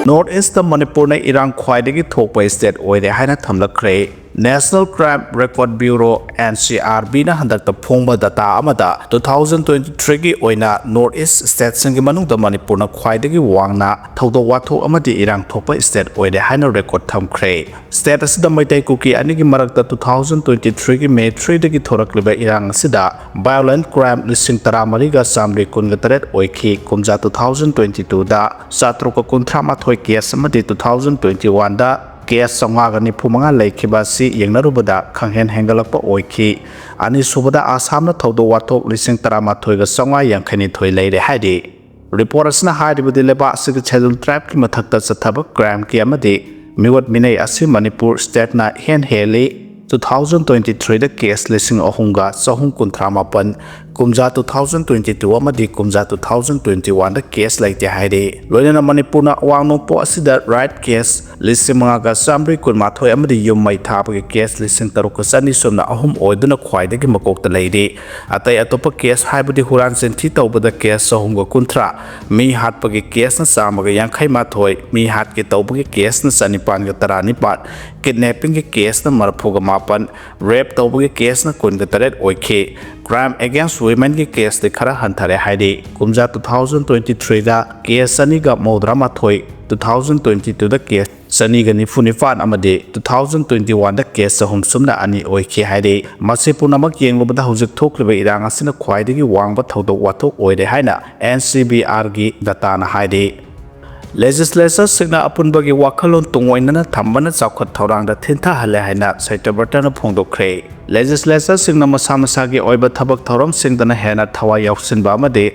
North East Manipur irang khwaidagi thokpa state oide haina thamlakre National Crime Record Bureau NCRB na handakta phongba data amada 2023 gi oina North East state singi manungda Manipur na khwaidagi wangna thodo wathok amadi irang thokpa state oide haina record thamkhre state asida maitai kuki anigi marakta 2023 gi May 3 dagi thorakliba irang asida violent crime lising taramari ga samri kungatret oikhi kumja 2022 da satruka kunthra mathoi case amadi 2021 da case songagani phumanga lekhibasi yengnarubada khanghen hengalakpa oikhi ani subada Assam na thodo wathok lising taramathoi ga songa yankhani thoi leire haidi report asna haidibudi leba sig schedule trap ki mathakta sathaba crime ki amadi miwat minai asi Manipur state na hen heli 2023 da case lising ahunga sahung kuntramapan kumja 2022 amadi kumja 2021 da case laite haide loina Manipur na wangno po asida right case lising mga ga samri kun mathoi amadi yum mai thapagi case lising taruka sani somna ahum oiduna khwaidagi makokta leide atai atopa case haibudi huran senti tawbada case sahunga kuntra mi hatpagi case na samaga yankhai mathoi mi hatki tawbagi case na sanipan ga tarani pat kidnapping ge case na marphuga mapan rape tawbagi case na kun ga taret oikhe crime against women ki case de khara hanthare haide kumja 2023 da case sani ga modra mathoi 2022 da case sani ga nifan amade 2021 da case sahum sumna ani oikhi haide mase punamak yenglobada hojik thokliba irang asina khwaidagi wangba thodo wathok oide haina NCBR gi data na haide legislature signa apunbagi wakhalon tungoinana thambana chawkhat thorangda thintha hale haina saitabartana phongdokhre legislature signa masamasa-gi oiba thabak thorom singdana hena thawa yausinba amade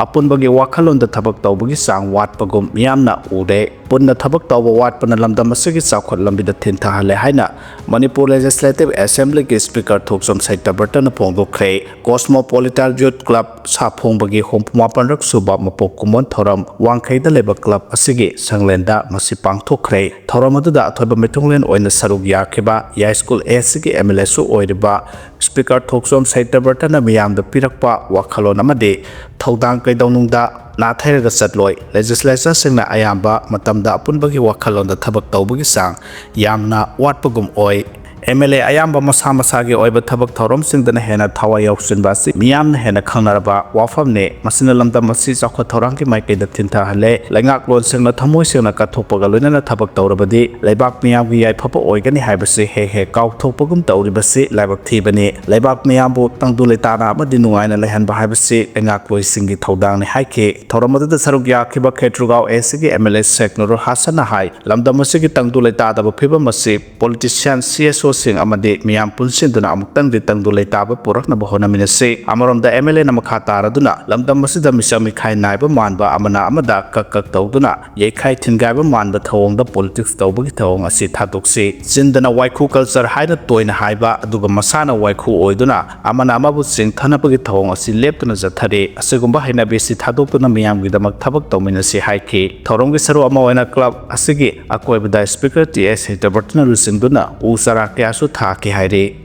apunbagi wakhalon da thabak tawbagi sang watpagum miyamna ude punna thabak tawba watpana lamdam asigi chawkhat lambida thintha hale haina Manipur Legislative Assembly gi speaker thoksom saitabartana phongdokhre Cosmopolitan Youth Club sa phongbagi hompmapan rak suba mapok kumon thoram wangkhaida leba club asigi sanglenda masi pangthokre thoram aduda athoiba metunglen oina saruk yakhiba ya school asigi MLA su oiriba speaker thoksom saitabartana miyam da pirakpa wakhalon amade thodang kaidawnungda nathayraga chatloi legislature singna ayamba matamda apunbagi wakhalon da thabak tawbagi sang yamna watpagum oi MLA ayamba masamasa-gi oiba thabak thorom singdana hena thawa yausinba si miyamna hena khangnaraba wafamne masina lamdam asi chawkha thorangki maikaida thintha hale laingak lon singna thamoi singna kathokpaga loinana thabak tawrabadi laibak miyamgi yaipapa oigani haibasi he kautthokpagum tawribasi laibak thibani laibak miyambu tangdu leitana amadi nungaina lehanba haibasi laingak loi singi thodangni haike thoramadada saruk yakhiba khetrugau asigi MLA Seknur Hasana hai lamdam asigi tangdu leitadaba phibam asi politician CSO sing amade miyam punsin duna amuktang di tangdu leitaba purak na bahona minase amaronda MLA na makha taraduna lamdam masida misami khai naiba manba amana amada kak tawduna ye khai thingaiba manba thawongda politics tawbagi thawong asi thatokse chindana waikhu culture haina toina haiba aduga masana waikhu oiduna amana amabu sing thanapagi thawong asi leptuna jathare asigumba haina besi thadokuna miyamgi damak thabak tawminase haike thoronggi saru ama oina club asigi akoibada speaker TS Hitabartana rusingduna usara su thaki haire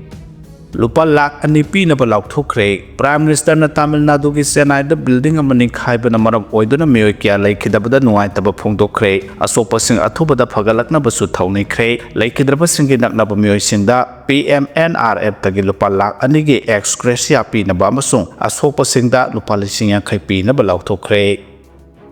lupa lakh ani pinaba laukthokre Prime Minister na Tamil Nadu gi Chennai da building amani khaibana maram oiduna Meeoi kya laikhidabada nuaitaba phongdokhre asopa sing athubada phagalakna basu thauni khre laikhidraba singi naknaba Meeoi singda PMNRF tagi lupa lakh ani gi ex gratia pinaba amasung asopa singda lupa lising yankhai pinaba laukthokre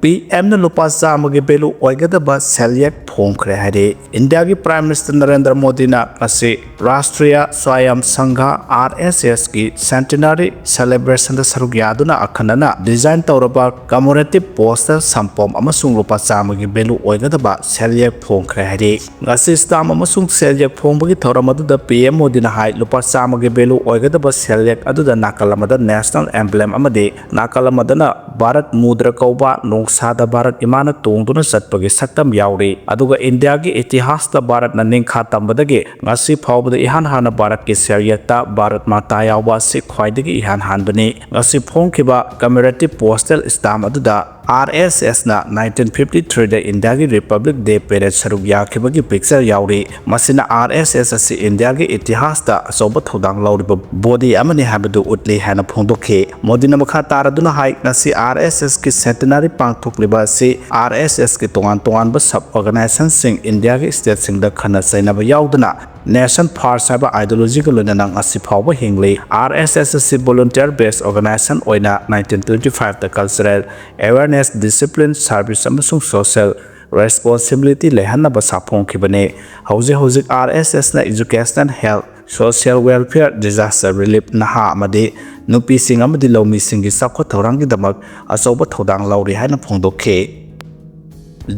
PM na lupa samagi belu oigadaba selyak thongkhre haire India gi Prime Minister Narendra Modi na ase Rashtriya Swayam Sangha RSS ki centenary celebration da saruk yaduna akhanana design tawraba commemorative poster sampom amasung lupa samagi belu oigadaba selyak thongkhre haire ngasi stam amasung selyak thongbagi thoramadu da PM Modi na hai lupa samagi belu oigadaba selyak aduda nakalamada national emblem amade nakalamadana Bharat Mudra kauba sada Bharat imana tongduna satpagi saktam yauri aduga India gi itihas da Bharat na ningkha tambadagi ngasi phawbada ihan hana Bharat ki seriyata Bharat mata yawa si khwaidagi ihan hanbani ngasi phongkhiba commemorative postal stamp aduda RSS na 1953 da India gi Republic Day parade saruk yakhibagi picture yauri masina RSS asi India gi itihas da asoba thodang lauriba body amani habadu utli hana phongdokhe Modi na makha taraduna hai ngasi RSS की centenary पांगथोक्लिबा से RSS की तोंगान sub organization सिंह India के state सिंह द खना सैनब याउदना नेशन फर्स्ट है आइडियोलॉजी को लोना असी फाव हिंगली RSS से वॉलंटियर बेस्ड ऑर्गेनाइजेशन ओइना 1925 द कल्चरल अवेयरनेस डिसिप्लिन सर्विस अमसुंग सोशल रेस्पॉन्सिबिलिटी लेहनब साफोंखिबने हौजिक RSS ना education health social welfare disaster relief नहा अमदी नुपीसिंग अमदी लौमीसिंग की साखोत थौरांगीदमक अचौब थौदांग लौरी हाइना फोंदोखे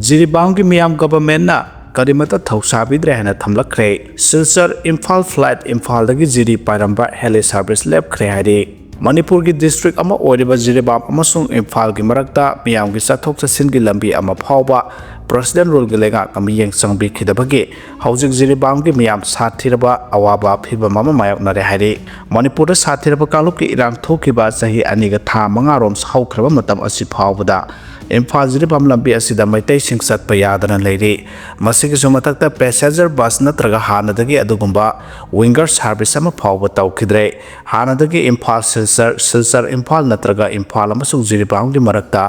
जिरीबांग की मियाम गवर्नमेंट ना करीमत थौसाबिद्रे हाइना थमलखरे सिलचर इम्फाल फ्लाइट इम्फाल दगी जिरी पाइरंबा हेली सर्विस लेपखरे हाइरे मणिपुर की डिस्ट्रिक्ट अमा ओइरिबा जिरीबाम अमसुंग इम्फाल की मरक्ता मियाम की चथोक चसिन की लंबी अमा फावबा प्रेसिडेंट रूल के लेगा कमियेंग संबिखिदबगे हौजिक जिरीबाम की मियाम साथिरबा अवाबा फिबम अमा मायोकनरे हाइरे मणिपुर साथिरबा कालुप की इरांग थोकिबा सही अनिगा था मंगारोम हौख्रबा मतम असि फावबदा इम्फाल जिरीबाम लंबी असिदा मैतै सिंग चटपा यादना लेरे मसिगिसु मथक्ता पैसेंजर बस नत्रगा हानदगी अदुगुंबा विंगर सर्विस अमा फावबा तौखिद्रे हानदगी इम्फाल सिलचर इम्फाल नत्रगा इम्फाल अमसुंग जिरीबाम की मरक्ता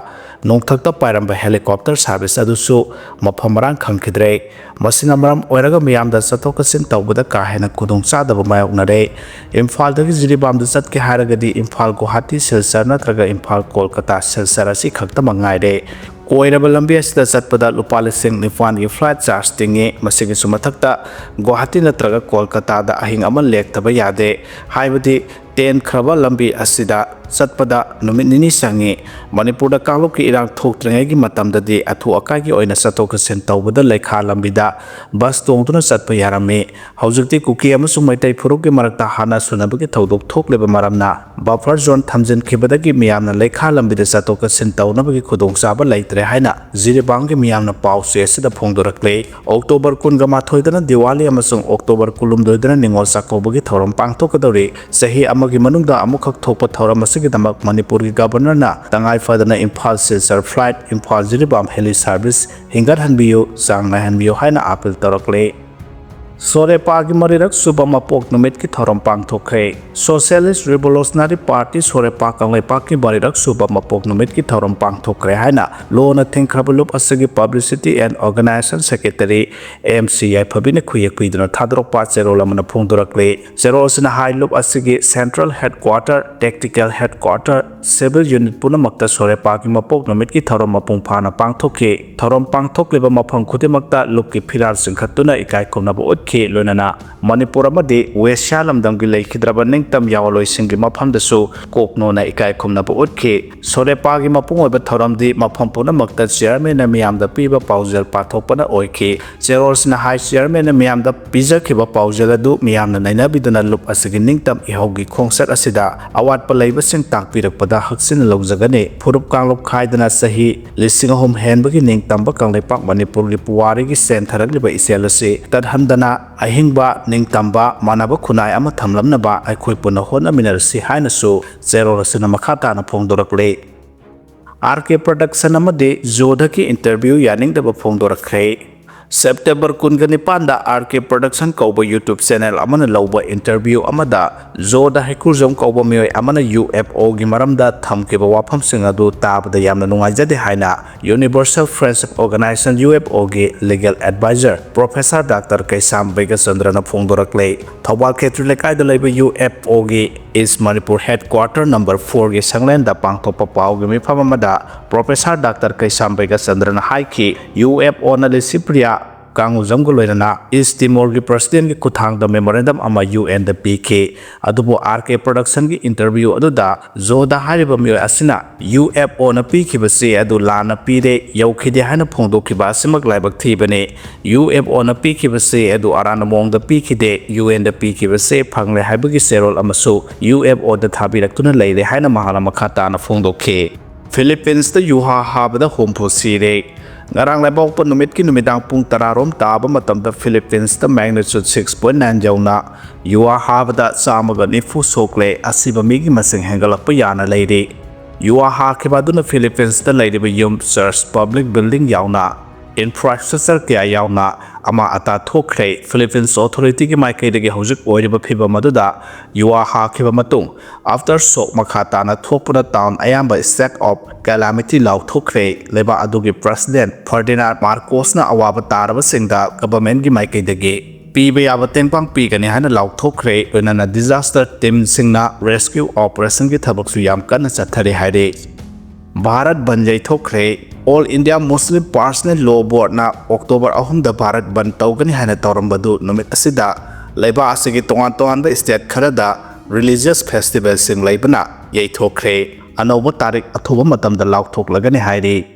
नोंथक्ता पाइरंबा हेलीकॉप्टर सर्विस अदुसु मफम मरांग खंखिद्रे मसिना मरम ओइरगा मियामदा चथोकसिन तौबदा का हेना खुदोंग चादबा मायोकनरे इम्फाल दगी जिरीबाम द चटके हारगदी इम्फाल गुवाहाटी सिलचर नत्रगा इम्फाल कोलकाता सिलचर असि खक्ता मंगाइरे कोइरब लंबी असिदा चटपदा लुपा लिसिंग निफान की फ्लाइट चार्ज तिंगे मसिगिसु मथक्ता गुवाहाटी नत्रगा कोलकाता दा अहिंग अमा लेक्तबा यादे हाइबदी तेन खरबा लंबी असिदा चटपदा नुमित निनी संगे मणिपुर कालुप की इरांग थोक्ट्रिंगैगी मतमददी अथु अकागी ओइना चथोकसिन तौबदा लेखा लंबिदा बस तोंगतुना चटपा यारमे हौजिकति कुकी अमसुंग मैतै फुरुक की मरक्ता हाना सुनबगी थौदोक थोक्लेबा मरमना बफर जोन थमजिनखिबदगी मियामना लेखा लंबिदा चथोकसिन तौनबगी खुदोंचाबा लैत्रे हाइना जिरीबाम की मियामना पाउसे असिदा फोंदोरक्ले अक्टोबर 28 दिवाली अमसुंग अक्टोबर 29 निंगोल चाकौबगी थौरम पांगथोकदौरे सही अमगी मनुंगदा अमुखक थोकपा थौरम दमक मणिपुर की गवर्नर ना तंगाई फदना Imphal Silchar flight Imphal Jiribam heli service हिंगत हनबियो चांग नायहनबियो हाइना अपील तौरक्ले सोरेपा की मरीरक सुबह मपोक नुमित की थौरम पांगथोक्रे सोशलिस्ट रिवोल्यूशनरी पार्टी सोरेपा कांगलेपाक की मरीरक सुबह मपोक नुमित की थौरम पांगथोक्रे हाइना लोना थिंख्रबलुप असगी publicity and organization secretary MCI फबिने खुयेक पिदना थादरोपा चेरोल अमना फोंदोरक्ले चेरोलसना हाइलुप असगी central headquarter tactical headquarter civil unit पुनमक्ता सोरेपा की मपोक नुमित की थौरम मपुंग फाना पांगथोके थौरम पांगथोक्लेबा मफम खुदिमक्ता लुप की फिराल सिंखतुना इकाय खुमनाबो उतखे लोनना मणिपुर अमदि वेश्या लमदम की लेखिद्रबा निंगतम यावलोइसिंगी मफमदसु कोकनोना इकाय खुमनाबो उतखे सोरेपा की मपुंग ओइबा थौरमदि मफम पुनमक्ता चेयरमैन मियामदा पीबा पाउजल पाथोपना ओइखे चेरोलसना हाई चेयरमैन मियामदा पिजखिबा पाउजल अदु मियामना नैनाबिदना लुप असगी निंगतम इहौगी खोंसत असिदा अवाटपा लैबसिंग ताकपिरकपदा हक्सिन लौजगने फुरुप कांगलुप खाइदना सही लिसिंग होम हेनबगी निंगतमबा कांगलेपाक मणिपुर की पुवारीगी सेंथरलिबा इसेलसे तदहंदना अहिंगबा निंगतमबा मानबा खुनाय अमा थमलमनबा अखोय पुना होनमिनरसि हाइनसु चेरोलसना मखाताना फोंदोरक्ले RK प्रोडक्शन अमदि जोधा की इंटरव्यू यानिंगदबा फोंदोरक्रे सेप्टेम्बर 29 RK प्रोडक्शन कौब यूट्यूब चैनल अमन लौब इंटरव्यू अमदा जोदा हेकुरजम कौब मियोय अमन UFO की मरमदा थमकेबा वाफमसिंग अदु ताबदा यामना नुंगाइजदे हाइना यूनिवर्सल फ्रेंडशिप ऑर्गेनाइजेशन UFO की legal adviser professor doctor Kaisam Baigchandran फोंदोरक्ले थौबाल क्षेत्र लेकायदा लैब UFO की इस मणिपुर हेडक्वार्टर नंबर 4 की संगलेंदा पांगथोपा पाउगी मिफम अमदा प्रोफेसर डॉक्टर कैसाम बैगचंद्रन हाइकी UFO ना लिसिप्रिया कांगुजम को लोइना ईस्ट तिमोर की प्रेसिडेंट की खुथांग मेमोरेंडम अमा UN द पीके अदुबो RK प्रोडक्शन की इंटरव्यू अदुदा जोदा हारिबा मियोय असिना UFO न पीखिबसे अदु लाना पीरे यौखिदे हाना फोंदोखिबा सिमक लाइबक थीबने UFO न पीखिबसे अदु अराना मोंग द पीखिदे UN द पीखिबसे फंगले हाइबगी सेरोल अमसु UFO द थाबिरक्तुना लैरे हाना महाला मखाताना फोंदोखे फिलीपींस द युहा हाबदा होमफो सिरे ngarang laibok pa numit ki numidang pung tararom taba matamda Philippines ta magnitude 6.9 jauna yuwa habada samaga nifu sokle asiba migi masing hengalak pa yana leire yuwa ha khibaduna Philippines ta leire yum church public building yauna infrastructure kaya yauna ama ata thokre Philippines authority ki maikaidagi hojik oiriba phiba maduda yuwa ha khiba matung after shock makhata na thokpuna town ayamba state of calamity law thokre leba adugi president Ferdinand Marcos na awaba taraba singda government ki maikaidagi piba yaba tengpang pi kani hana law thokre na disaster team singna rescue operation ki thabak su yam kana chathari haire Bharat banjai thokre All India Muslim Personal Law Board na October 2 da Bharat ban tawgani hana tawrambadu numit asida laiba asigi tongan ba state kharada religious festival sing laibana yai thokre anoba tarik athoba matam da law thoklagani hairi